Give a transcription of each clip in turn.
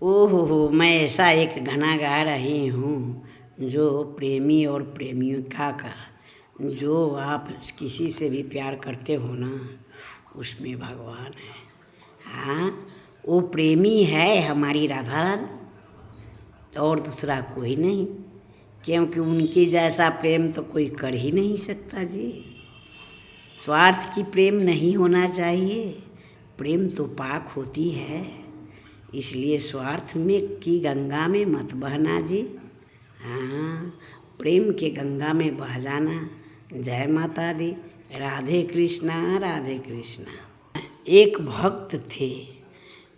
ओहो मैं ऐसा एक गाना गा रही हूँ जो प्रेमी और प्रेमिका का, जो आप किसी से भी प्यार करते हो ना, उसमें भगवान है। हाँ, वो प्रेमी है हमारी राधा रानी, और दूसरा कोई नहीं, क्योंकि उनके जैसा प्रेम तो कोई कर ही नहीं सकता जी। स्वार्थ की प्रेम नहीं होना चाहिए, प्रेम तो पाक होती है, इसलिए स्वार्थ में की गंगा में मत बहना जी। हाँ, प्रेम के गंगा में बह जाना। जय माता दी। राधे कृष्णा राधे कृष्णा। एक भक्त थे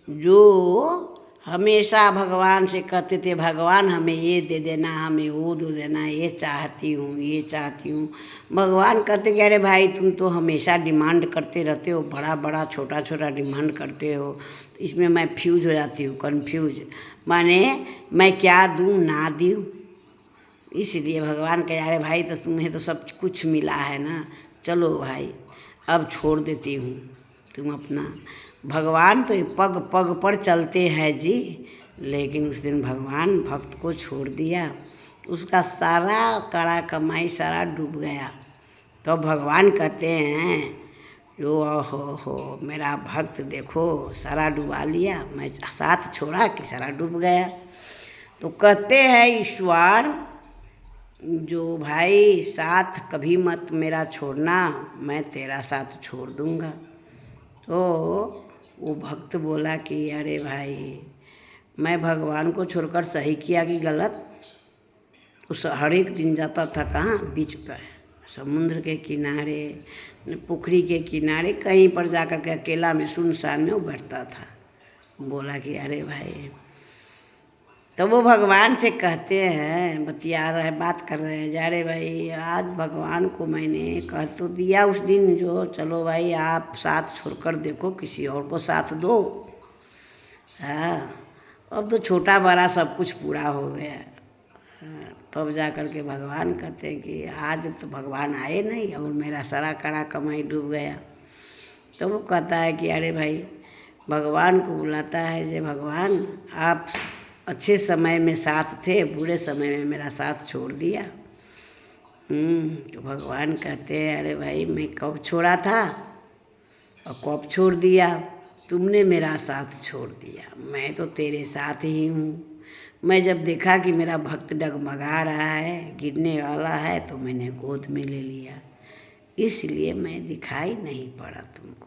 जो हमेशा भगवान से कहते थे, भगवान हमें ये दे देना, हमें वो दे देना, ये चाहती हूँ, ये चाहती हूँ। भगवान कहते कि अरे भाई तुम तो हमेशा डिमांड करते रहते हो, बड़ा बड़ा छोटा छोटा डिमांड करते हो, तो इसमें मैं फ्यूज हो जाती हूँ, कन्फ्यूज, माने मैं क्या दूँ ना दूँ। इसलिए भगवान कहे अरे भाई तो तुम्हें तो सब कुछ मिला है ना, चलो भाई अब छोड़ देती हूँ तुम अपना। भगवान तो पग पग पर चलते हैं जी, लेकिन उस दिन भगवान भक्त को छोड़ दिया, उसका सारा कड़ा कमाई सारा डूब गया। तो भगवान कहते हैं जो हो मेरा भक्त देखो सारा डुबा लिया, मैं साथ छोड़ा कि सारा डूब गया। तो कहते हैं ईश्वर जो भाई साथ कभी मत मेरा छोड़ना, मैं तेरा साथ छोड़ दूँगा। तो वो भक्त बोला कि अरे भाई मैं भगवान को छोड़कर सही किया कि गलत। उस हर एक दिन जाता था कहाँ, बीच पर, समुद्र के किनारे, पुखरी के किनारे, कहीं पर जाकर के अकेला में सुनसान में वो बैठता था। बोला कि अरे भाई, तो वो भगवान से कहते हैं, बतिया रहे, बात कर रहे हैं, जा रे भाई आज भगवान को मैंने कह तो दिया उस दिन जो चलो भाई आप साथ छोड़कर देखो किसी और को साथ दो। हाँ, अब तो छोटा बड़ा सब कुछ पूरा हो गया। तब जा कर के भगवान कहते हैं कि आज तो भगवान आए नहीं और मेरा सारा कड़ा कमाई डूब गया। तो वो कहता है कि अरे भाई भगवान को बुलाता है जे भगवान आप अच्छे समय में साथ थे, बुरे समय में मेरा साथ छोड़ दिया। तो भगवान कहते हैं अरे भाई मैं कब छोड़ा था और कब छोड़ दिया, तुमने मेरा साथ छोड़ दिया, मैं तो तेरे साथ ही हूँ। मैं जब देखा कि मेरा भक्त डगमगा रहा है, गिरने वाला है, तो मैंने गोद में ले लिया, इसलिए मैं दिखाई नहीं पड़ा तुमको।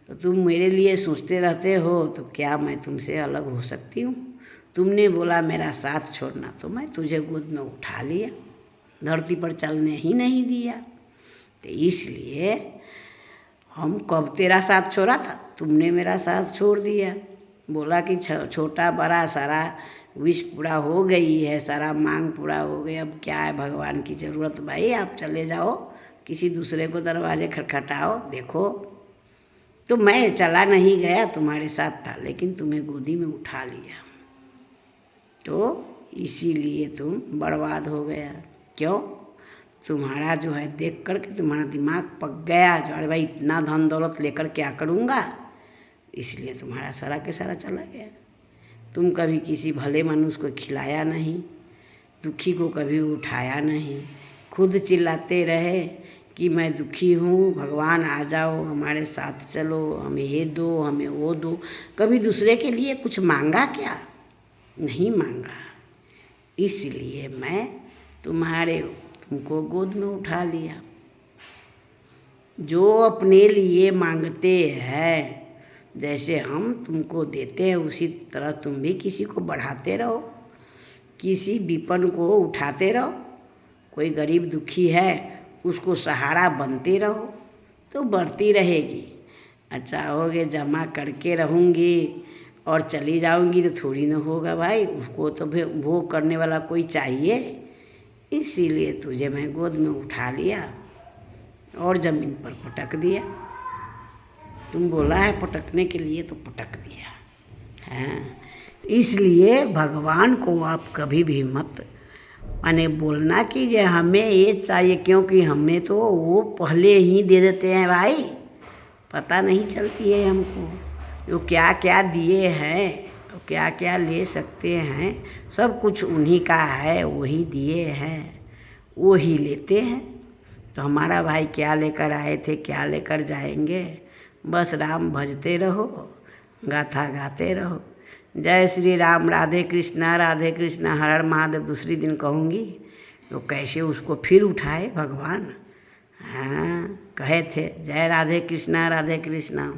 तो तुम मेरे लिए सोचते रहते हो तो क्या मैं तुमसे अलग हो सकती हूँ? तुमने बोला मेरा साथ छोड़ना तो मैं तुझे गोद में उठा लिया, धरती पर चलने ही नहीं दिया। तो इसलिए हम कब तेरा साथ छोड़ा था, तुमने मेरा साथ छोड़ दिया। बोला कि छोटा बड़ा सारा विश पूरा हो गई है, सारा मांग पूरा हो गई, अब क्या है भगवान की ज़रूरत भाई, आप चले जाओ किसी दूसरे को दरवाजे खटखटाओ देखो। तो मैं चला नहीं गया, तुम्हारे साथ था, लेकिन तुम्हें गोदी में उठा लिया, तो इसीलिए तुम बर्बाद हो गया। क्यों? तुम्हारा जो है देख कर के तुम्हारा दिमाग पक गया, जो अरे भाई इतना धन दौलत लेकर क्या करूँगा, इसलिए तुम्हारा सारा के सारा चला गया। तुम कभी किसी भले मनुष्य को खिलाया नहीं, दुखी को कभी उठाया नहीं, खुद चिल्लाते रहे कि मैं दुखी हूँ, भगवान आ जाओ हमारे साथ चलो, हमें ये दो हमें वो दो। कभी दूसरे के लिए कुछ मांगा क्या? नहीं मांगा, इसलिए मैं तुमको गोद में उठा लिया। जो अपने लिए मांगते हैं, जैसे हम तुमको देते हैं उसी तरह तुम भी किसी को बढ़ाते रहो, किसी विपन्न को उठाते रहो। कोई गरीब दुखी है उसको सहारा बनते रहो तो बढ़ती रहेगी। अच्छा होगे जमा करके रहूँगी और चली जाऊंगी तो थोड़ी ना होगा भाई, उसको तो भोग करने वाला कोई चाहिए। इसीलिए तुझे मैं गोद में उठा लिया और ज़मीन पर पटक दिया। तुम बोला है पटकने के लिए तो पटक दिया। हाँ, इसलिए भगवान को आप कभी भी मत माने बोलना कीजिए हमें ये चाहिए, क्योंकि हमें तो वो पहले ही दे देते हैं भाई, पता नहीं चलती है हमको जो क्या क्या दिए हैं तो क्या क्या ले सकते हैं, सब कुछ उन्हीं का है, वही दिए हैं, वो ही लेते हैं। तो हमारा भाई क्या लेकर आए थे, क्या लेकर जाएंगे? बस राम भजते रहो, गाथा गाते रहो। जय श्री राम, राधे कृष्णा हर हर महादेव। दूसरी दिन कहूँगी तो कैसे उसको फिर उठाए भगवान। हाँ, कहे थे जय राधे कृष्णा।